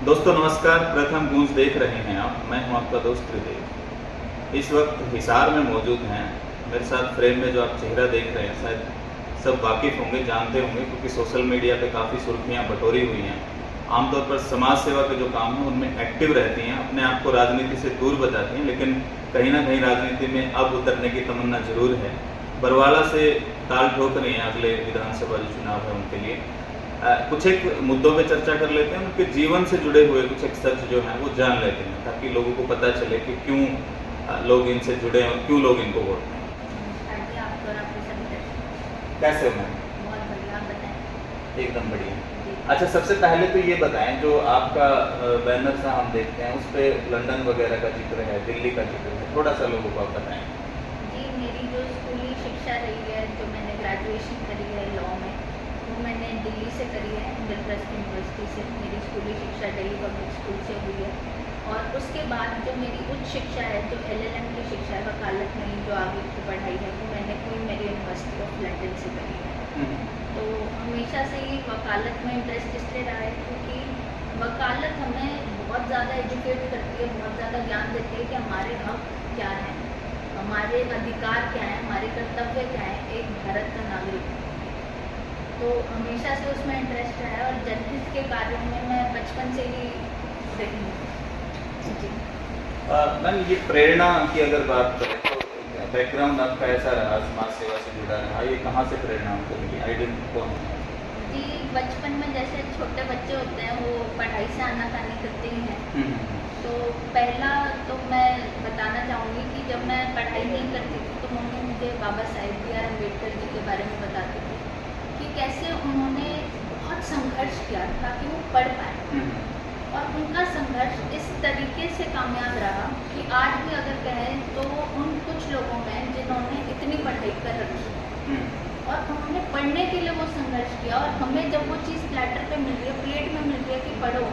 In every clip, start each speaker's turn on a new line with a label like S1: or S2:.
S1: दोस्तों नमस्कार, प्रथम गूंज देख रहे हैं आप। मैं हूं आपका दोस्त त्रिदेव। इस वक्त हिसार में मौजूद हैं। मेरे साथ फ्रेम में जो आप चेहरा देख रहे हैं शायद सब वाकिफ़ होंगे, जानते होंगे, क्योंकि सोशल मीडिया पे काफ़ी सुर्खियां बटोरी हुई हैं। आमतौर पर समाज सेवा के जो काम हैं उनमें एक्टिव रहती हैं, अपने आप को राजनीति से दूर बताती हैं, लेकिन कहीं ना कहीं राजनीति में अब उतरने की तमन्ना जरूर है। बरवाला से ताल ठोक रही हैं अगले विधानसभा जो चुनाव है उनके लिए। कुछ एक मुद्दों पे चर्चा कर लेते हैं, उनके जीवन से जुड़े हुए कुछ एक सच जो हैं वो जान लेते हैं, ताकि लोगों को पता चले कि क्यों लोग इनसे जुड़े और क्यों लोग इनको वोट दें। कैसे हो मैम?
S2: बहुत बढ़िया, आप बताएं।
S1: एकदम बढ़िया। अच्छा, सबसे पहले तो ये बताएं, जो आपका बैनर सा हम देखते हैं उस पर लंदन वगैरह का जिक्र है, दिल्ली का जिक्र है, थोड़ा सा लोगों को आप बताएं।
S2: जी, मेरी जो स्कूली शिक्षा रही है, जो मैंने ग्रेजुएशन करी है लॉ में, वो मैंने दिल्ली से करी है, इंद्रप्रस्थ यूनिवर्सिटी से। मेरी स्कूली शिक्षा दिल्ली पब्लिक स्कूल से हुई है। और उसके बाद जो मेरी उच्च शिक्षा है, जो LLM की शिक्षा है, वकालत में जो आगे की पढ़ाई है, वो मैंने Queen Mary University of London से करी है। तो हमेशा से ही वकालत में इंटरेस्ट इसलिए रहा है क्योंकि वकालत हमें बहुत ज़्यादा एजुकेट करती है, बहुत ज़्यादा ज्ञान देती है कि हमारे हक क्या हैं, हमारे अधिकार क्या हैं, हमारे कर्तव्य क्या हैं एक भारत का नागरिक। तो हमेशा से उसमें इंटरेस्ट रहा है और जनहित के कार्यों में मैं बचपन से ही रही हूँ। जी
S1: मैम, ये प्रेरणा की अगर बात करें तो बैकग्राउंड आपका ऐसा रहा, समाज सेवा से जुड़ा रहा, ये कहाँ से प्रेरणा आपको मिली? आइडेंटिटी कौन है?
S2: जी, बचपन में जैसे छोटे बच्चे होते हैं वो पढ़ाई से आनाकानी करते ही हैं। तो पहला तो मैं बताना चाहूँगी कि जब मैं पढ़ाई नहीं करती थी तो मम्मी मुझे बाबा साहेब B.R. अम्बेडकर जी के बारे में बताती थी कि कैसे उन्होंने बहुत संघर्ष किया ताकि वो पढ़ पाए। और उनका संघर्ष इस तरीके से कामयाब रहा कि आज भी अगर कहें तो उन कुछ लोगों में जिन्होंने इतनी पढ़ाई कर रखी है और उन्होंने पढ़ने के लिए वो संघर्ष किया, और हमें जब वो चीज़ प्लेटर पे मिल रही है, प्लेट में मिल रही है कि पढ़ो,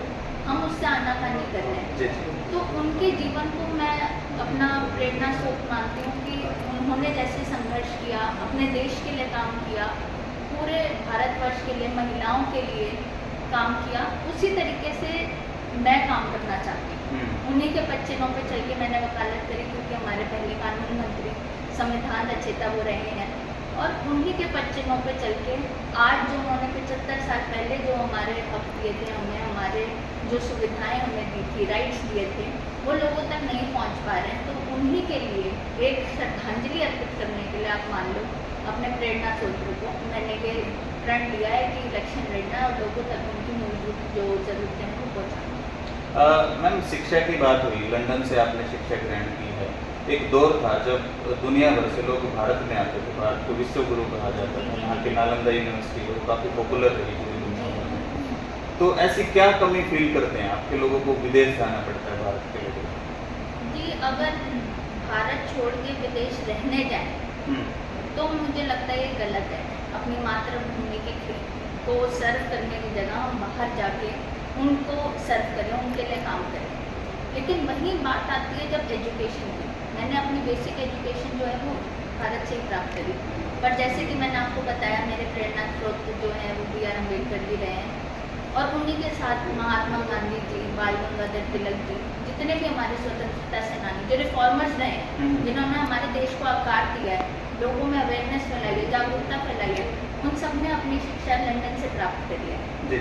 S2: हम उससे आनाकानी कर रहे हैं। तो उनके जीवन को मैं अपना प्रेरणा स्रोत मानती हूँ कि उन्होंने जैसे संघर्ष किया, अपने देश के लिए काम किया, पूरे भारतवर्ष के लिए, महिलाओं के लिए काम किया, उसी तरीके से मैं काम करना चाहती हूँ। उन्हीं के पच्चीनों पे चल के मैंने वकालत करी क्योंकि हमारे पहले कानून मंत्री, संविधान रचयिता वो रहे हैं, और उन्हीं के पच्चीनों पे चल के आज जो उन्होंने 75 साल पहले जो हमारे हक दिए थे, हमें हमारे जो सुविधाएं हमें दी थी, राइट्स दिए थे, वो लोगों तक नहीं पहुँच पा रहे हैं। तो उन्हीं के लिए एक श्रद्धांजलि अर्पित करने के लिए आप मान लो अपने प्रेरणा स्रोत को मैंने ये प्रण लिया है कि इलेक्शन लड़ना और लोगों तक उनकी मूलभूत जो ज़रूरतें हैं वो पहुँचाना।
S1: मैम, शिक्षा की बात हुई, लंदन से आपने शिक्षा ग्रहण की है। एक दौर था जब दुनिया भर से लोग भारत में आते थे, भारत को विश्व गुरु कहा जाता था। यहाँ की नालंदा यूनिवर्सिटी वो काफ़ी पॉपुलर रही पूरी दुनिया में। तो ऐसी क्या कमी फील करते हैं आपके लोगों को विदेश जाना पड़ता है भारत के लिए?
S2: जी, अगर भारत छोड़ के विदेश रहने जाए तो मुझे लगता है ये गलत है। अपनी मातृभूमि के को सर्व करने की जगह हम बाहर जाके उनको सर्व करें, उनके लिए काम करें। लेकिन वही बात आती है जब एजुकेशन की। मैंने अपनी बेसिक एजुकेशन जो है वो भारत से ही प्राप्त करी, पर जैसे कि मैंने आपको बताया मेरे प्रेरणा स्रोत जो हैं वो B.R. अम्बेडकर जी रहे हैं, और उन्हीं के साथ महात्मा गांधी जी, बाल गंगाधर तिलक जी, जितने भी हमारे स्वतंत्रता सेनानी, जो रिफॉर्मर्स रहे हैं, जिन्होंने हमारे देश को आकार दिया है, लोगों में अवेयरनेस फैलाई है, जागरूकता फैलाई है, उन सब ने अपनी शिक्षा लंदन से प्राप्त करी है।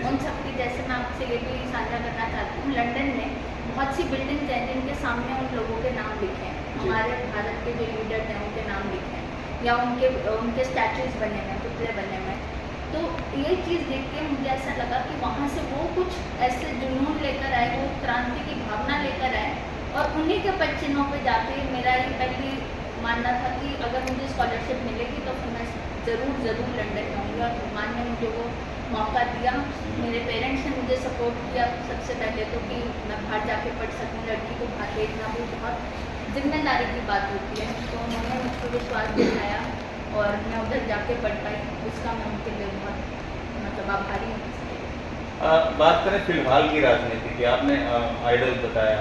S2: उन सब की, जैसे मैं आपसे ये भी साझा करना चाहती हूँ, लंदन में बहुत सी बिल्डिंग्स हैं जिनके सामने उन लोगों के नाम लिखे हैं, हमारे भारत के जो लीडर्स हैं उनके नाम लिखे हैं, या उनके स्टैचूज बने हुए हैं, पुतले बने हुए हैं। तो ये चीज़ देख के मुझे ऐसा लगा कि वहाँ से वो कुछ ऐसे जुनून लेकर आए, वो क्रांति की भावना लेकर आए, और उन्हीं के पच्चीनों पे जाके मेरा ये पहली मानना था कि अगर मुझे स्कॉलरशिप मिलेगी तो फिर मैं ज़रूर लंदन जाऊँगी। और भगवान ने मुझे वो मौका दिया, मेरे पेरेंट्स ने मुझे सपोर्ट किया सबसे पहले तो कि मैं बाहर जाके पढ़ सकूँ। लड़की को बाहर भेजना भी बहुत जिम्मेदारी की बात होती है, तो उन्होंने मुझ पर विश्वास दिखाया और मैं उधर जाके पढ़ पाई। उसका मैं उनके लिए बहुत आभारी हूँ।
S1: बात करें फिलहाल की राजनीति की, आपने आइडल बताया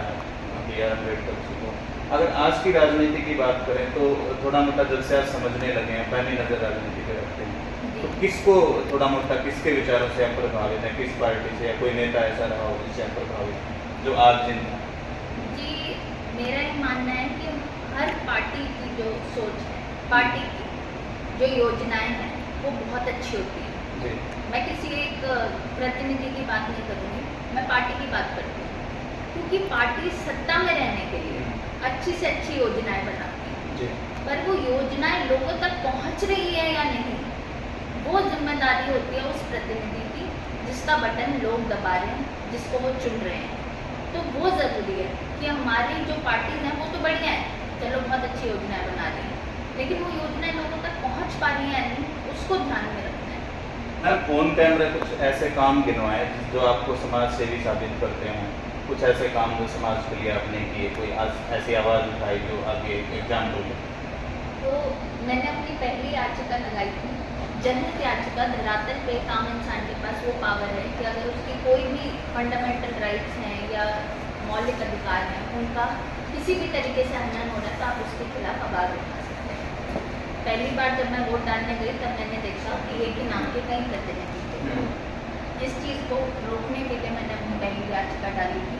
S1: B.R. अम्बेडकर जी को। अगर आज की राजनीति की बात करें तो थोड़ा मोटा जब से आप समझने लगे हैं, पहली नज़र राजनीति पे रखते हैं, तो किसको थोड़ा मोटा किसके विचारों से आप प्रभावित हैं, किस पार्टी से, या कोई नेता ऐसा रहा हो जिससे आप प्रभावित हैं जो आज जिंदा है?
S2: जी, मेरा ये मानना है कि हर पार्टी की जो सोच है, पार्टी की जो योजनाएं हैं वो बहुत अच्छी होती हैं।
S1: जी
S2: मैं किसी एक प्रतिनिधि की बात नहीं करूँगी, मैं पार्टी की बात करती हूँ, क्योंकि पार्टी सत्ता में रहने के लिए अच्छी से अच्छी योजनाएं बनाती है,
S1: जी
S2: पर वो योजनाएं लोगों तक पहुंच रही है या नहीं, वो जिम्मेदारी होती है उस प्रतिनिधि की जिसका बटन लोग दबा रहे हैं, जिसको वो चुन रहे हैं। तो वो ज़रूरी है कि हमारी जो पार्टीज हैं वो तो बढ़िया है, चलो बहुत अच्छी योजनाएं बना रही हैं, लेकिन वो योजनाएं लोगों तक पहुंच पा रही हैं या नहीं, उसको ध्यान में रखना है।
S1: मैम, ऑन कैमरा कुछ ऐसे काम गिनवाए जो आपको समाज सेवी साबित करते हैं, कुछ ऐसे काम जो समाज के लिए आपने किए, कोई ऐसी आवाज़ उठाई जो आगे एग्जाम्पल है?
S2: तो मैंने अपनी पहली याचिका लगाई थी, जनहित याचिका। धरातल पे आम इंसान के पास वो पावर है कि अगर उसकी कोई भी फंडामेंटल राइट्स हैं या मौलिक अधिकार हैं, उनका किसी भी तरीके से हनन हो रहा है तो आप उसके खिलाफ आवाज़ उठा सकते हैं। पहली बार जब मैं वोट डालने गई तब मैंने देखा कि एक ही नाम के कई प्रतिनिधि थे। इस चीज़ को रोकने के लिए मैंने अपनी पहली याचिका डाली थी।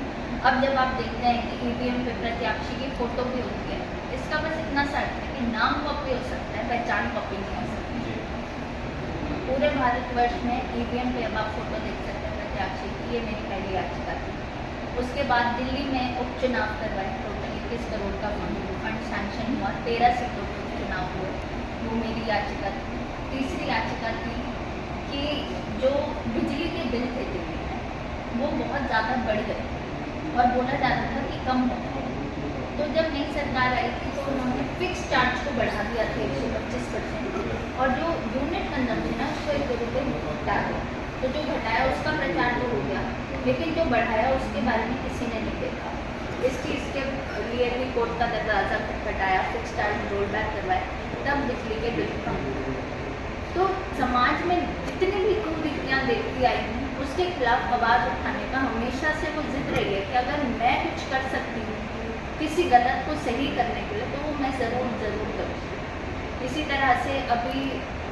S2: अब जब आप देखते हैं कि ईवीएम पे प्रत्याशी की फ़ोटो भी होती है, इसका बस इतना सा अर्थ है कि नाम कॉपी हो सकता है, पहचान कॉपी नहीं हो सकती। पूरे भारतवर्ष में ईवीएम पे अब आप फोटो देख सकते हैं प्रत्याशी की। ये मेरी पहली याचिका थी। उसके बाद दिल्ली में उपचुनाव करवाए, टोटल 21 करोड़ का फंड सैंक्शन हुआ, 13 सीटों पर उपचुनाव हुए, वो मेरी याचिका थी। तीसरी याचिका थी कि जो बिजली के बिल थे दिल्ली में वो बहुत ज़्यादा बढ़ गए और बोला जा रहा था कि कम हो गए। तो जब नई सरकार आई थी तो उन्होंने फिक्स चार्ज को बढ़ा दिया था 125%, और जो यूनिट कंजम्पशन है उसको 1 रुपये घटा दिया। तो जो घटाया उसका प्रचार तो हो गया, लेकिन जो बढ़ाया उसके बारे में किसी ने नहीं देखा। इस चीज़ के लिए भी कोर्ट का दरवाज़ा खटखटाया, फिक्स चार्ज रोल बैक करवाए, तब बिजली के बिल कम हुए। तो समाज में जितनी भी कुरीतियाँ देखती आई हूँ उसके खिलाफ आवाज़ उठाने का हमेशा से वो जिद रही है कि अगर मैं कुछ कर सकती हूँ किसी गलत को सही करने के लिए तो वो मैं ज़रूर करूँ। इसी तरह से अभी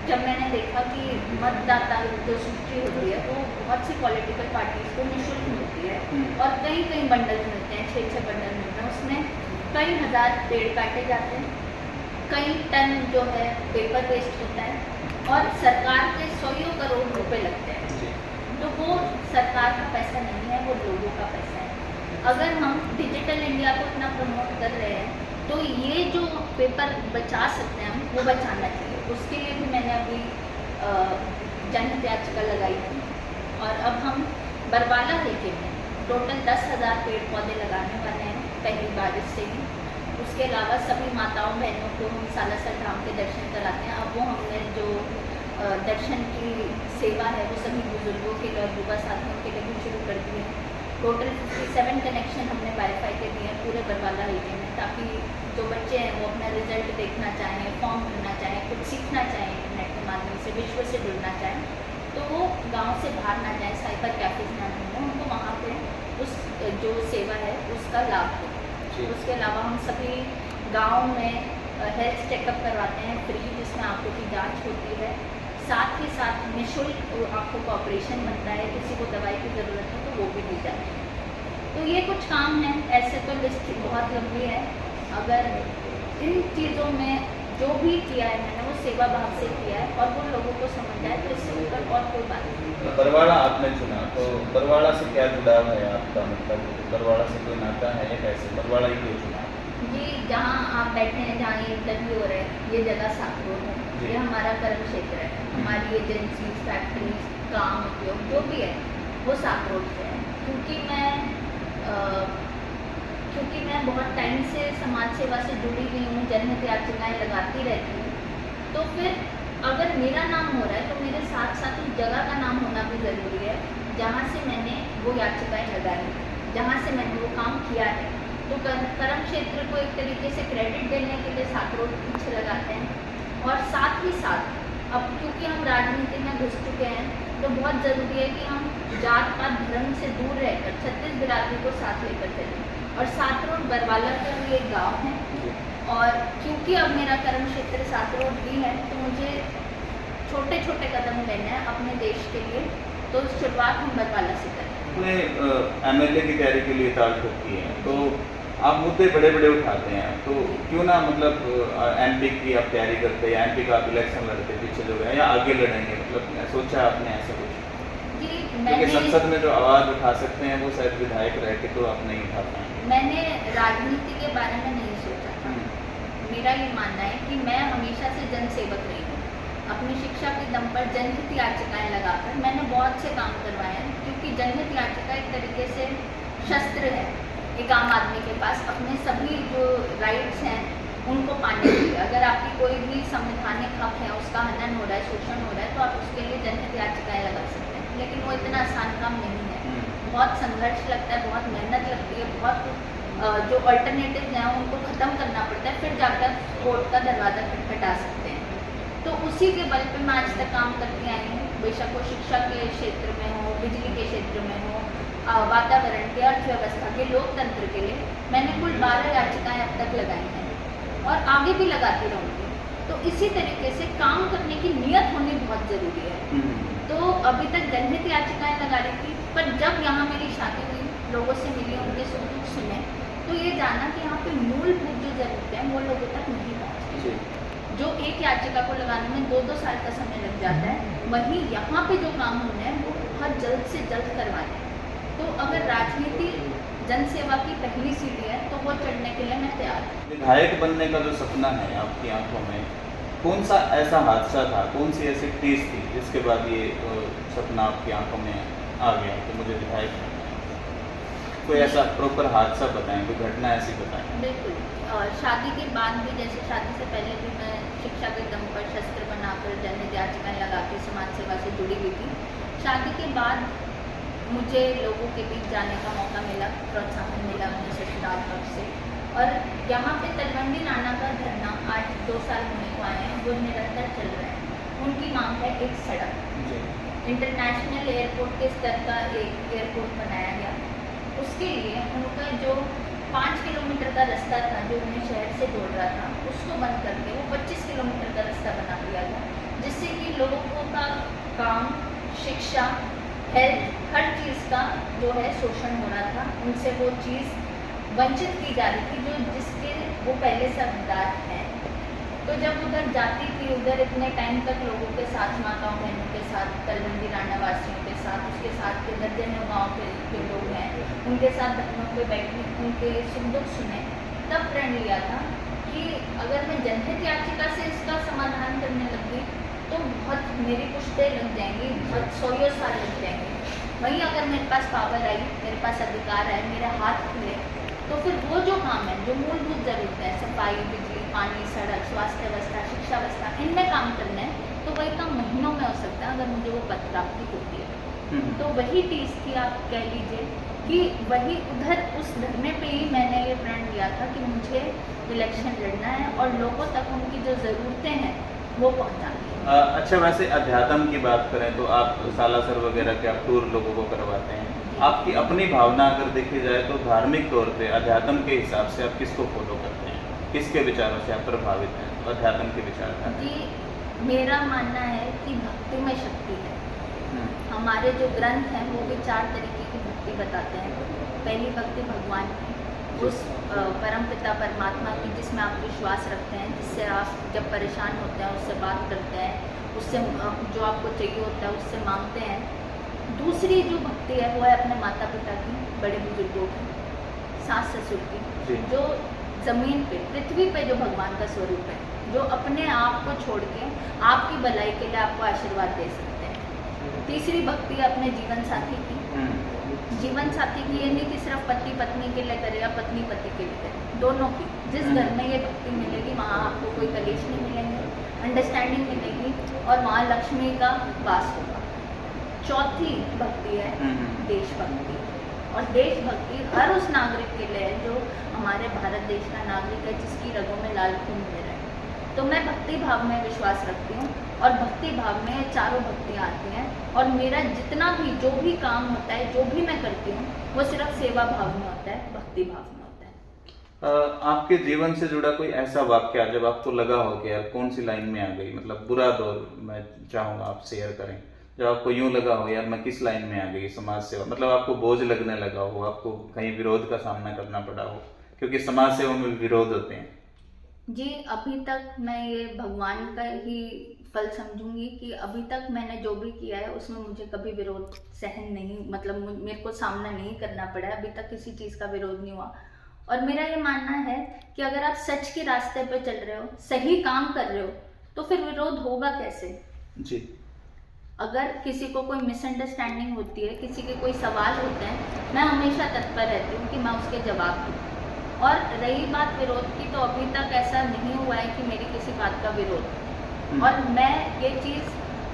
S2: जब मैंने देखा कि मतदाता जो सूची होती है वो बहुत सी पॉलिटिकल पार्टीज़ को निःशुल्क मिलती है और कई कई बंडल मिलते हैं, 6-6 बंडल मिलते हैं, उसमें कई हज़ार पेड़ काटे जाते हैं, कई टन जो है पेपर वेस्ट होता है और सरकार के 100 करोड़ रुपए लगते हैं। तो वो सरकार का पैसा नहीं है, वो लोगों का पैसा है। अगर हम डिजिटल इंडिया को इतना प्रमोट कर रहे हैं तो ये जो पेपर बचा सकते हैं हम वो बचाना चाहिए। उसके लिए भी मैंने अभी जनहित याचिका लगाई थी और अब हम बरवाला हल्के में टोटल 10,000 पेड़ पौधे लगाने वाले हैं पहली बारिश से ही। उसके अलावा सभी माताओं बहनों को हम सालासर धाम के दर्शन कराते हैं। अब वो हमने जो दर्शन की सेवा है वो सभी बुजुर्गों के लिए और युवा साथियों के लिए भी शुरू कर दी है। टोटल 57 कनेक्शन हमने वाईफाई के दिए हैं पूरे बरवाला एरिया में, ताकि जो बच्चे हैं वो अपना रिजल्ट देखना चाहें, फॉर्म भरना चाहें, कुछ सीखना चाहें इंटरनेट के माध्यम से, विश्व से जुड़ना चाहें तो वो गांव से बाहर ना जाएं, साइबर कैफेज ना ढूंढें, उनको वहाँ पे उस जो सेवा है उसका लाभ हो। उसके अलावा हम सभी गाँव में हेल्थ चेकअप करवाते हैं फ्री, जिसमें आँखों की जाँच होती है। साथ ही साथ निःशुल्क आँखों का ऑपरेशन बनता है, किसी को दवाई की ज़रूरत है तो वो भी दी जाती है। तो ये कुछ काम हैं, ऐसे तो लिस्ट बहुत लंबी है। अगर इन चीज़ों में जो भी किया है मैंने वो सेवा भाव से किया है और वो लोगों को समझ आए तो इससे ऊपर और कोई बात नहीं।
S1: बरवाड़ा आपने चुना तो बरवाड़ा से क्या जुड़ाव है आपका, मतलब बरवाड़ा से कोई नाता है या कैसे, बरवाड़ा ही क्यों चुना?
S2: जी, जहाँ आप बैठे हैं, जहाँ ये इंटरव्यू हो रहे हैं, ये जगह साकरोड है, ये हमारा कर्म क्षेत्र है। हमारी एजेंसी, फैक्ट्रीज, काम उद्योग जो भी है वो साकरोड से है। क्योंकि मैं बहुत टाइम से समाज सेवा से जुड़ी हुई हूँ, जनहित याचिकाएँ लगाती रहती हूँ, तो फिर अगर मेरा नाम हो रहा है तो मेरे साथ साथ उस जगह का नाम होना भी ज़रूरी है जहाँ से मैंने वो याचिकाएँ लगाई, जहाँ से मैंने वो काम किया है। तो कर्म क्षेत्र को एक तरीके से क्रेडिट देने के लिए साकरोड पीछे लगाते हैं। और साथ ही साथ अब क्योंकि हम राजनीति में घुस चुके हैं तो बहुत ज़रूरी है कि हम जात पात धर्म से दूर रहकर 36 बिरादरी को साथ लेकर चलें। और साकरोड बरवाला का भी एक गाँव है और क्योंकि अब मेरा कर्म क्षेत्र साकरोड भी है तो मुझे छोटे छोटे कदम लेने हैं अपने देश के लिए, तो शुरुआत हम बरवाला से करें।
S1: अपने एमएलए की तैयारी के लिए ताल ठोकी है, तो आप मुद्दे बड़े बड़े उठाते हैं, तो क्यों ना मतलब एमपी की आप तैयारी करते हैं या एमपी का आप इलेक्शन लड़ते पीछे जो है या आगे लड़ेंगे, मतलब सोचा आपने ऐसा कुछ? क्योंकि संसद में जो आवाज़ उठा सकते हैं वो शायद विधायक रह के तो आप नहीं उठा पाएंगे।
S2: मैंने राजनीति के बारे में नहीं सोचा था। मेरा ये मानना है कि मैं हमेशा से जनसेवक रही हूँ। अपनी शिक्षा के दम पर जनहित याचिकाएं लगाकर मैंने बहुत से काम करवाए हैं, क्योंकि जनहित याचिका एक तरीके से शस्त्र है एक आम आदमी के पास अपने सभी जो राइट्स हैं उनको पाने के लिए। अगर आपकी कोई भी संवैधानिक हक है उसका हनन हो रहा है, शोषण हो रहा है, तो आप उसके लिए जनहित याचिकाएं लगा सकते हैं। लेकिन वो इतना आसान काम नहीं है, बहुत संघर्ष लगता है, बहुत मेहनत लगती है, बहुत जो अल्टरनेटिव हैं उनको ख़त्म करना पड़ता है, फिर जाकर कोर्ट का दरवाज़ा खटखटा सकते हैं। तो उसी के बल पे मैं आज तक काम करती आई हूँ, बेशक वो शिक्षा के क्षेत्र में हो, बिजली के क्षेत्र में हो, वातावरण के, अर्थव्यवस्था के, लोकतंत्र के लिए मैंने कुल 12 याचिकाएँ अब तक लगाई हैं और आगे भी लगाती रहूँगी। तो इसी तरीके से काम करने की नीयत होनी बहुत ज़रूरी है। तो अभी तक जनहित याचिकाएं लगा रही थी, पर जब यहाँ मेरी शादी हुई, लोगों से मिली, उनके सुख दुख सुने, तो ये जाना कि यहाँ पे मूलभूत जो ज़रूरतें हैं वो लोगों तक नहीं पहुँची। जो एक याचिका को लगाने में 2-2 साल का समय लग जाता है, वहीं यहाँ पे जो काम होने हैं वो बहुत जल्द से जल्द करवाने हैं। तो अगर राजनीति जनसेवा की पहली सीढ़ी है तो वो चढ़ने के लिए मैं तैयार हूँ।
S1: विधायक बनने का जो सपना है आपकी आंखों में, कौन सा ऐसा हादसा था, कौन सी ऐसी टीज थी जिसके बाद ये सपना आपकी आंखों में आ गया कि मुझे विधायक बनना है? कोई ऐसा प्रॉपर हादसा बताएं, कोई घटना ऐसी बताएं।
S2: बिल्कुल। शादी के बाद भी, जैसे शादी से पहले भी मैं शिक्षा के दम पर शस्त्र बनाकर जनहित याचिकाएं लगा के समाज सेवा से जुड़ी हुई थी। शादी के बाद मुझे लोगों के बीच जाने का मौका मिला, प्रोत्साहन मिला मुझे ससुराल पक्ष से, और यहाँ पे तलवंडी नाना का धरना आज 2 साल होने को आए हैं, वो निरंतर चल रहा है। उनकी मांग है एक सड़क, इंटरनेशनल एयरपोर्ट के स्तर का एक एयरपोर्ट बनाया गया। उसके लिए उनका जो 5 किलोमीटर का रास्ता था जो उन्हें शहर से जोड़ रहा था, उसको बंद करके वो 25 किलोमीटर का रास्ता बना दिया गया, जिससे कि लोगों का काम, शिक्षा, हेल्थ, हर चीज़ का जो है शोषण हो रहा था, उनसे वो चीज़ वंचित की जा रही थी जो जिसके वो पहले से हकदार हैं। तो जब उधर जाती थी, उधर इतने टाइम तक लोगों के साथ, माताओं बहनों के साथ, तलवंडी नाना वासियों के साथ, उसके साथ के दर्जनों गाँव के लोग हैं, उनके साथ धरनों पे बैठी, उनके सुख दुख सुने, तब प्रण लिया था कि अगर मैं जनहित याचिका से इसका समाधान करने लगी तो बहुत मेरी पुश्तें लग जाएंगी, बहुत 100 साल लग जाएंगे। वहीं अगर मेरे पास पावर आई, मेरे पास अधिकार है, मेरे हाथ खुले, तो फिर वो जो काम है, जो मूलभूत ज़रूरतें हैं, सफाई, बिजली, पानी, सड़क, स्वास्थ्य व्यवस्था, शिक्षा व्यवस्था, इनमें काम करना है, तो वही काम महीनों में हो सकता है अगर मुझे वो पद प्राप्ति होती है। तो वही चीज़ थी, आप कह लीजिए कि वही उधर उस धरने पे ही मैंने ये प्रण लिया था कि मुझे इलेक्शन लड़ना है और लोगों तक उनकी जो ज़रूरतें हैं वो पहुँचानी है।
S1: अच्छा, वैसे अध्यात्म की बात करें तो आप सालासर वगैरह के आप टूर लोगों को करवाते हैं। आपकी अपनी भावना अगर देखी जाए तो धार्मिक तौर पे अध्यात्म के हिसाब से आप किसको फॉलो करते हैं, किसके विचारों से आप प्रभावित हैं अध्यात्म के विचारधारा?
S2: जी, मेरा मानना है कि भक्ति में शक्ति है। हमारे जो ग्रंथ हैं वो भी 4 तरीके की भक्ति बताते हैं। पहली भक्ति भगवान की, उस परम पिता परमात्मा की जिसमें आप विश्वास रखते हैं, जिससे आप जब परेशान होते हैं उससे बात करते हैं, उससे जो आपको चाहिए होता है उससे मांगते हैं। दूसरी जो भक्ति है वो है अपने माता पिता की, बड़े बुजुर्गों की, सास ससुर की, जो ज़मीन पे, पृथ्वी पे जो भगवान का स्वरूप है, जो अपने आप को छोड़ के आपकी भलाई के लिए आपको आशीर्वाद दे सकते हैं। तीसरी भक्ति है अपने जीवन साथी की। जीवन साथी की ये नहीं कि सिर्फ पति पत्नी के लिए करे या पत्नी पति के लिए करे, दोनों की। जिस घर में ये भक्ति मिलेगी वहाँ आपको कोई कलेश नहीं मिलेंगे, अंडरस्टैंडिंग मिलेगी और वहाँ लक्ष्मी का वास होगा। चौथी भक्ति है देशभक्ति, और देशभक्ति हर उस नागरिक के लिए है जो हमारे भारत देश का नागरिक है, जिसकी रगों में लाल खून बह रहा है। तो मैं भक्ति भाव में विश्वास रखती हूँ और भक्ति भाव में चारों भक्तियाँ आती हैं, और मेरा जितना भी जो भी काम होता है, जो भी मैं करती हूँ, वो सिर्फ सेवा भाव में होता है, भक्ति भाव में होता है।
S1: आपके जीवन से जुड़ा कोई ऐसा वाक्य जब आपको लगा हो कि यार कौन सी लाइन में आ गई, मतलब बुरा दौर मैं चाहूंगा आप शेयर करें, जब आपको यूं लगा हो यार मैं किस लाइन में आ गई समाज सेवा, मतलब आपको बोझ लगने लगा हो, आपको कहीं विरोध का सामना करना पड़ा हो, क्योंकि समाज सेवा में विरोध होते हैं।
S2: जी, अभी तक मैं ये भगवान का ही फल समझूंगी कि अभी तक मैंने जो भी किया है उसमें मुझे कभी विरोध सहन नहीं, मतलब मेरे को सामना नहीं करना पड़ा है, अभी तक किसी चीज़ का विरोध नहीं हुआ। और मेरा ये मानना है कि अगर आप सच के रास्ते पे चल रहे हो, सही काम कर रहे हो, तो फिर विरोध होगा कैसे?
S1: जी।
S2: अगर किसी को कोई मिसअंडरस्टैंडिंग होती है, किसी के कोई सवाल होते हैं, मैं हमेशा तत्पर रहती हूँ कि मैं उसके जवाब दूँ। और रही बात विरोध की, तो अभी तक ऐसा नहीं हुआ है कि मेरी किसी बात का विरोध। और मैं ये चीज़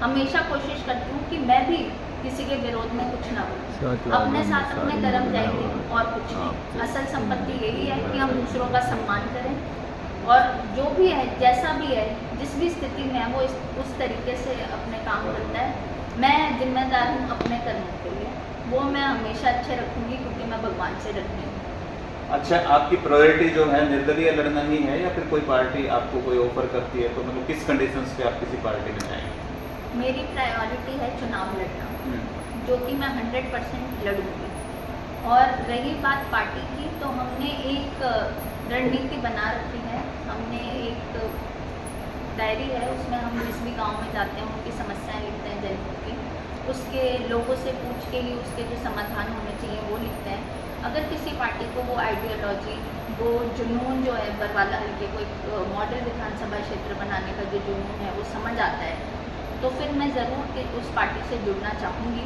S2: हमेशा कोशिश करती हूँ कि मैं भी किसी के विरोध में कुछ ना बोलूं, अपने साथ अपने कर्म जाएंगे और कुछ नहीं। असल संपत्ति यही है कि हम दूसरों का सम्मान करें, और जो भी है, जैसा भी है, जिस भी स्थिति में है, वो उस तरीके से अपने काम करता है। मैं जिम्मेदार हूँ अपने कर्मों के लिए, वो मैं हमेशा अच्छे रखूँगी क्योंकि मैं भगवान से डरती हूँ।
S1: अच्छा, आपकी प्रायोरिटी जो है निर्दलीय लड़ना ही है, या फिर कोई पार्टी आपको कोई ऑफर करती है तो मतलब किस कंडीशंस पे आप किसी पार्टी में जाएंगे?
S2: मेरी प्रायोरिटी है चुनाव लड़ना, जो कि मैं 100% लड़ूंगी। और रही बात पार्टी की, तो हमने एक रणनीति बना रखी है। हमने एक डायरी है, उसमें हम जिस भी गांव में जाते हैं उनकी समस्याएं लिखते हैं जनहित की, उसके लोगों से पूछ के ही उसके जो समाधान होने चाहिए वो लिखते हैं। अगर किसी पार्टी को वो आइडियोलॉजी, वो जुनून जो है बरवाला हल्के को एक मॉडल विधानसभा क्षेत्र बनाने का जो जुनून है वो समझ आता है, तो फिर मैं ज़रूर उस पार्टी से जुड़ना चाहूँगी।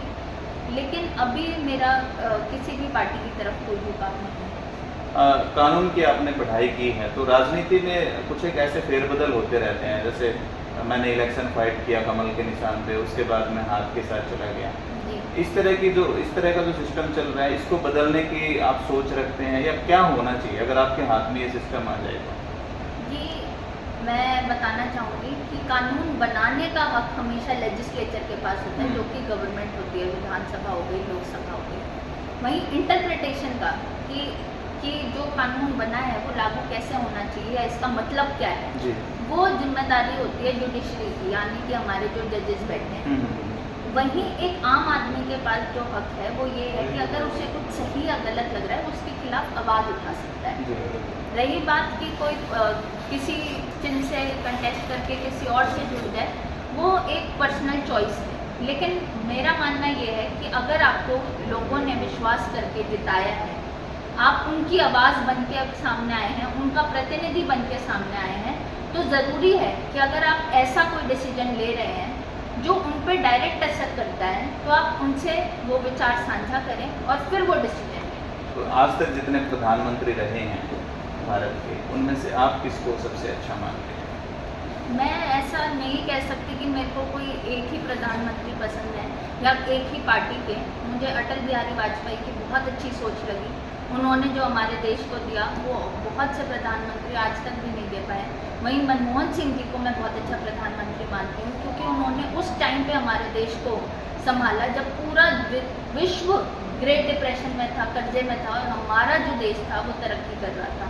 S2: लेकिन अभी मेरा किसी भी पार्टी की तरफ कोई झुकाव नहीं है।
S1: कानून की आपने पढ़ाई की है, तो राजनीति में कुछ एक ऐसे फेरबदल होते रहते हैं, जैसे मैंने इलेक्शन फाइट किया कमल के निशान पे, उसके बाद मैं हाथ के साथ चला गया। इस तरह का जो सिस्टम चल रहा है, इसको बदलने की आप सोच रखते हैं, या क्या होना चाहिए अगर आपके हाथ में ये सिस्टम आ जाए तो?
S2: जी, मैं बताना चाहूँगी कि कानून बनाने का हक हमेशा लेजिस्लेचर के पास होता है, जो कि गवर्नमेंट होती है, विधानसभा हो गई, लोकसभा हो गई। वहीं इंटरप्रिटेशन का कि जो कानून बना है वो लागू कैसे होना चाहिए या इसका मतलब क्या है
S1: जी।
S2: वो जिम्मेदारी होती है जुडिशरी की, यानी कि हमारे जो जजेस बैठे हैं। वहीं एक आम आदमी के पास जो हक है वो ये है कि अगर उसे कुछ सही या गलत लग रहा है उसके खिलाफ आवाज़ उठा सकता है। रही बात कि कोई किसी चिन्ह से कंटेस्ट करके किसी और से जुड़ जाए, वो एक पर्सनल चॉइस है। लेकिन मेरा मानना ये है कि अगर आपको लोगों ने विश्वास करके जिताया है, आप उनकी आवाज़ बन के अब सामने आए हैं, उनका प्रतिनिधि बन के सामने आए हैं, तो ज़रूरी है कि अगर आप ऐसा कोई डिसीजन ले रहे हैं जो उन पर डायरेक्ट असर करता है, तो आप उनसे वो विचार साझा करें और फिर वो डिसीजन लें।
S1: तो आज तक जितने प्रधानमंत्री रहे हैं भारत के, उनमें से आप किसको सबसे अच्छा मानते हैं?
S2: मैं ऐसा नहीं कह सकती कि मेरे को कोई एक ही प्रधानमंत्री पसंद है या एक ही पार्टी के। मुझे अटल बिहारी वाजपेयी की बहुत अच्छी सोच लगी। उन्होंने जो हमारे देश को दिया वो बहुत से प्रधानमंत्री आज तक भी नहीं दे पाए। वहीं मनमोहन सिंह जी को मैं बहुत अच्छा प्रधानमंत्री मानती हूँ, क्योंकि उन्होंने उस टाइम पे हमारे देश को संभाला जब पूरा विश्व ग्रेट डिप्रेशन में था, कर्जे में था, और हमारा जो देश था वो तरक्की कर रहा था।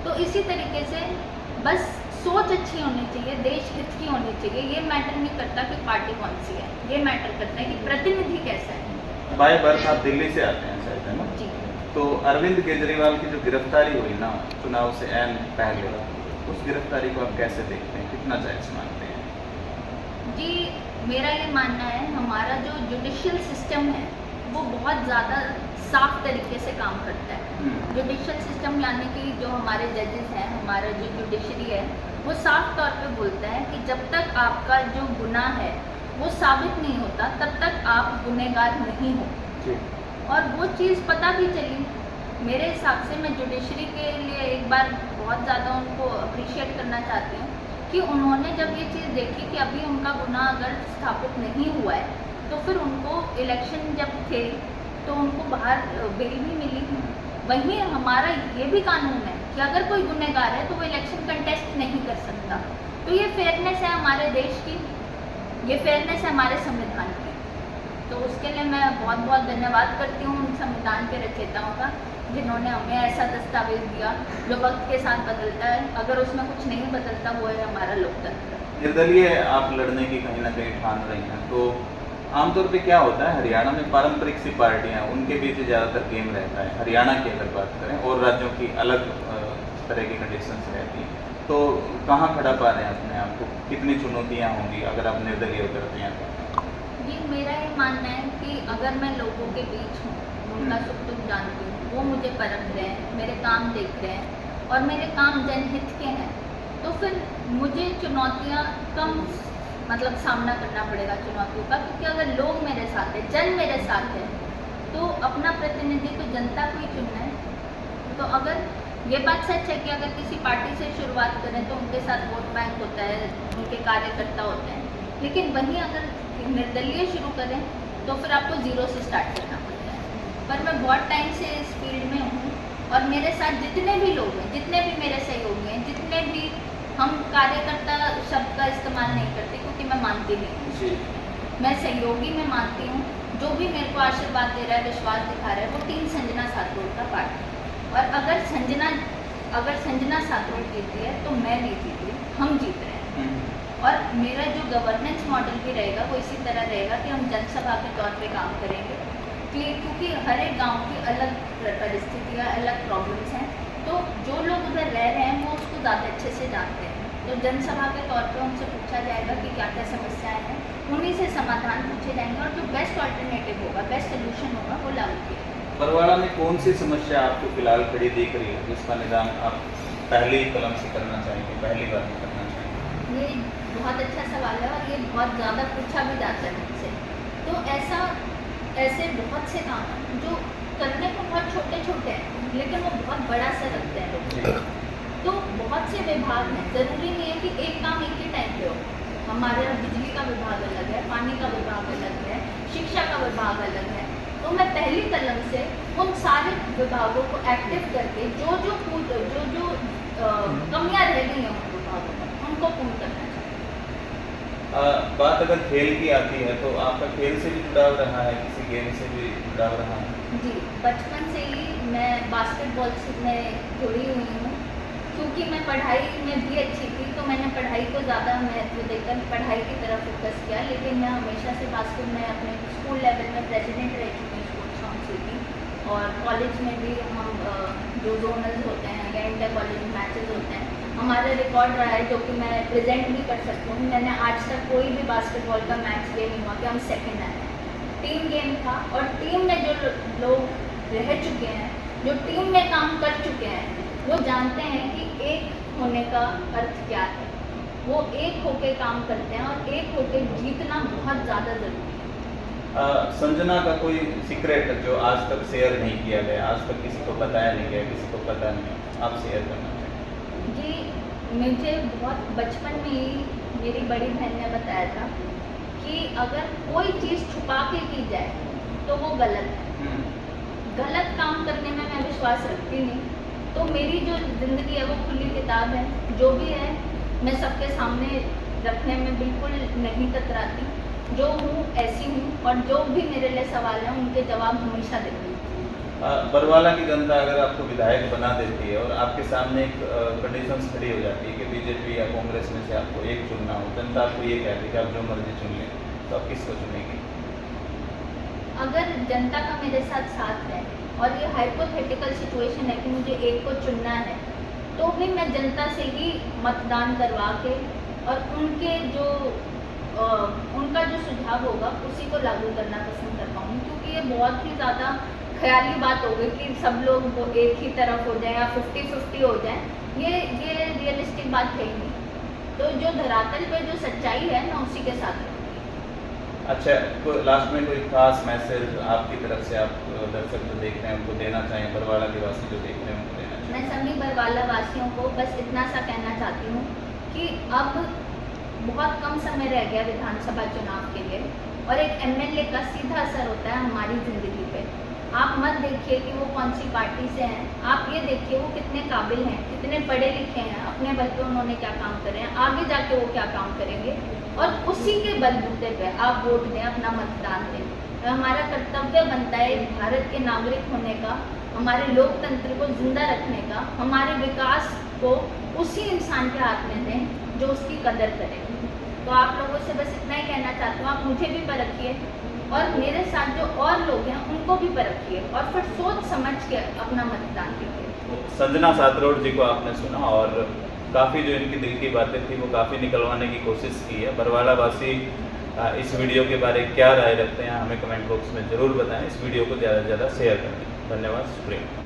S2: तो इसी तरीके से बस सोच अच्छी होनी चाहिए, देश हित की होनी चाहिए। ये मैटर नहीं करता कि पार्टी कौन सी है, ये मैटर करता है कि प्रतिनिधि कैसा है।
S1: बाय बर्थ आप दिल्ली से आते हैं शायद, है ना?
S2: जी।
S1: तो अरविंद केजरीवाल की जो गिरफ्तारी हुई ना चुनाव से ऐन पहले, उस गिरफ्तारी को आप कैसे देखते हैं, कितना जायज मानते हैं?
S2: जी, मेरा ये मानना है हमारा जो जुडिशियल सिस्टम है वो बहुत ज़्यादा साफ तरीके से काम करता है। जुडिशियल सिस्टम यानी कि जो हमारे जजेस हैं, हमारा जो जुडिशरी है, वो साफ तौर पे बोलता है कि जब तक आपका जो गुनाह है वो साबित नहीं होता तब तक आप गुनहगार नहीं हो। और वो चीज़ पता भी चली। मेरे हिसाब से मैं जुडिशरी के लिए एक बार बहुत ज़्यादा उनको अप्रिशिएट करना चाहती हूँ कि उन्होंने जब ये चीज़ देखी कि अभी उनका गुनाह अगर स्थापित नहीं हुआ है, तो फिर उनको इलेक्शन जब थे तो उनको बाहर बेल भी मिली। वहीं हमारा ये भी कानून है कि अगर कोई गुनहगार है तो वो इलेक्शन कंटेस्ट नहीं कर सकता। तो ये फेयरनेस है हमारे देश की, ये फेयरनेस है हमारे संविधान की। तो उसके लिए मैं बहुत बहुत धन्यवाद करती हूँ उन संविधान के रचयिताओं का, जिन्होंने हमें ऐसा दस्तावेज दिया जो वक्त के साथ बदलता है। अगर उसमें कुछ नहीं बदलता, वो है हमारा लोकतंत्र।
S1: निर्दलीय आप लड़ने की कहीं ना कहीं ठान रही हैं, तो आमतौर पे क्या होता है, हरियाणा में पारंपरिक सी पार्टियां, उनके बीच ज़्यादातर गेम रहता है। हरियाणा की अगर बात करें, और राज्यों की अलग तरह की कंडीशंस रहती हैं, तो कहाँ खड़ा पा रहे हैं अपने आप को? कितनी चुनौतियाँ होंगी अगर आप निर्दलीय उतरते हैं तो?
S2: ये मेरा ये मानना है कि अगर मैं लोगों के बीच हूँ, उनका सुख दुख जानती हूँ, वो मुझे परख रहे हैं, मेरे काम देख रहे हैं और मेरे काम जनहित के हैं, तो फिर मुझे चुनौतियाँ कम सामना करना पड़ेगा चुनौतियों का। क्योंकि अगर लोग मेरे साथ हैं, जन मेरे साथ है, तो अपना प्रतिनिधित्व तो जनता को ही चुनना है। तो अगर ये बात सच है कि अगर किसी पार्टी से शुरुआत करें तो उनके साथ वोट बैंक होता है, उनके कार्यकर्ता होते हैं, लेकिन वहीं अगर निर्दलीय शुरू करें तो फिर आपको जीरो से स्टार्ट करना पड़ता है। पर मैं बहुत टाइम से इस फील्ड में हूँ और मेरे साथ जितने भी लोग हैं, जितने भी मेरे सहयोगी हैं, जितने भी, हम कार्यकर्ता शब्द का इस्तेमाल नहीं करते क्योंकि मैं मानती नहीं हूँ। मैं सहयोगी में मानती हूँ। जो भी मेरे को आशीर्वाद दे रहा है, विश्वास दिखा रहा है, वो टीम संजना सातरोड का पार्ट है। और अगर संजना सातरोड जीती है तो मैं नहीं जीत रही, हम जीत रहे हैं। और मेरा जो गवर्नेंस मॉडल भी रहेगा वो इसी तरह रहेगा कि हम जनसभा के तौर पे काम करेंगे, क्योंकि हर एक गांव की अलग परिस्थितियाँ, अलग प्रॉब्लम्स हैं, तो जो लोग उधर रह रहे हैं वो उसको ज़्यादा अच्छे से जानते हैं। तो जनसभा के तौर पे उनसे पूछा जाएगा कि क्या क्या समस्याएं हैं, उन्हीं से समाधान पूछे जाएंगे और जो बेस्ट ऑल्टरनेटिव होगा, बेस्ट सोल्यूशन होगा, वो लागू किया जाएगा।
S1: बरवाड़ा में कौन सी समस्या आपको फिलहाल खड़ी दिख रही है जिसका निदान आप पहली कलम से करना चाहेंगे, पहली बार में करना चाहेंगे?
S2: ये बहुत अच्छा सवाल है और ये बहुत ज़्यादा पूछा भी जाता है मुझसे। तो ऐसे बहुत से काम हैं जो करने को बहुत छोटे छोटे हैं, लेकिन वो बहुत बड़ा असर रखते हैं लोगों पर। तो बहुत से विभाग हैं, ज़रूरी नहीं है कि एक काम एक ही टाइम पे हो। हमारा बिजली का विभाग अलग है, पानी का विभाग अलग है, शिक्षा का विभाग अलग है। तो मैं पहली कलम से उन सारे विभागों को एक्टिव करके जो कमियाँ रह गई हैं उन विभागों में, उनको पूर्ण करना चाहिए।
S1: बात अगर खेल की आती है तो आपका खेल से भी जुड़ाव रहा है, किसी गेम से भी जुड़ाव रहा है?
S2: जी, बचपन से ही मैं बास्केटबॉल में जुड़ी हुई हूँ। क्योंकि मैं पढ़ाई में भी अच्छी थी, तो मैंने पढ़ाई को ज़्यादा महत्व देकर पढ़ाई की तरफ फोकस किया। लेकिन मैं हमेशा से बास्केट में अपने स्कूल लेवल में प्रेसिडेंट रह चुकी हूँ स्पोर्ट्स काउंसिल की, और कॉलेज में भी हम जो जोनल्स होते हैं या इंटर कॉलेज मैचेस होते हैं, हमारा रिकॉर्ड रहा है जो कि मैं प्रेजेंट भी कर सकती हूँ। मैंने आज तक कोई भी बास्केटबॉल का मैच ये नहीं हुआ कि हम सेकेंड आए हैं। टीम गेम था और टीम में जो लोग रह चुके हैं, जो टीम में काम कर चुके हैं, वो जानते हैं कि एक होने का अर्थ क्या है। वो एक होके काम करते हैं और एक होके जीतना बहुत ज़्यादा ज़रूरी है।
S1: संजना का कोई सीक्रेट जो आज तक शेयर नहीं किया गया, आज तक किसी को बताया नहीं गया, किसी को पता नहीं, आप शेयर करना चाहिए?
S2: जी, मुझे बहुत बचपन में ही मेरी बड़ी बहन ने बताया था कि अगर कोई चीज़ छुपा के की जाए तो वो गलत है। गलत काम करने में मैं विश्वास रखती नहीं। तो मेरी जो ज़िंदगी है वो खुली किताब है, जो भी है मैं सबके सामने रखने में बिल्कुल नहीं कतराती। जो हूँ ऐसी हूँ, और जो भी मेरे लिए सवाल हैं उनके जवाब हमेशा देती हूँ।
S1: बरवाला की जनता अगर आपको विधायक बना देती है और आपके सामने एक कंडीशंस खड़ी हो जाती है कि बीजेपी या कांग्रेस में से आपको एक चुनना हो, जनता आपको ये कहती है कि आप जो मर्जी चुन लें, तो आप किसको चुनेंगे?
S2: अगर जनता का मेरे साथ है और ये हाइपोथेटिकल सिचुएशन है कि मुझे एक को चुनना है, तो भी मैं जनता से ही मतदान करवा के और उनका जो सुझाव होगा उसी को लागू करना पसंद कर पाऊँगी। क्योंकि ये बहुत ही ज़्यादा ख्याली बात हो गई कि सब लोग वो एक ही तरफ हो जाए या 50-50 हो जाए, ये रियलिस्टिक बात है ही नहीं। तो जो धरातल पे जो सच्चाई है मैं उसी के साथ रहूँगी।
S1: अच्छा, तो लास्ट में कोई खास मैसेज आपकी तरफ से आप दर्शक जो देख रहे हैं उनको देना चाहें, बरवाला के वासी जो देख रहे हैं उनको देना चाहें?
S2: मैं सभी बरवाला वासियों को बस इतना सा कहना चाहती हूँ कि अब बहुत कम समय रह गया विधानसभा चुनाव के लिए, और एक एमएलए का सीधा असर होता है हमारी ज़िंदगी पे। आप मत देखिए कि वो कौन सी पार्टी से हैं, आप ये देखिए वो कितने काबिल हैं, कितने पढ़े लिखे हैं, अपने बल पे उन्होंने क्या काम करे हैं, आगे जाके वो क्या काम करेंगे, और उसी के बलबूते पे आप वोट दें, अपना मतदान दें। हमारा कर्तव्य बनता है भारत के नागरिक होने का, हमारे लोकतंत्र को जिंदा रखने का, हमारे विकास को उसी इंसान के हाथ में दें जो उसकी कदर करे। तो आप लोगों से बस इतना ही कहना चाहती हूँ, आप मुझे भी परखिए और मेरे साथ जो और लोग हैं उनको भी परखिए और फिर सोच समझ के अपना मतदान कीजिए।
S1: संजना सातरोड जी को आपने सुना और काफ़ी जो इनकी दिल की बातें थी वो काफ़ी निकलवाने की कोशिश की है। बरवाला वासी इस वीडियो के बारे में क्या राय रखते हैं हमें कमेंट बॉक्स में ज़रूर बताएं। इस वीडियो को ज़्यादा से ज़्यादा शेयर करें। धन्यवाद, शुक्रिया।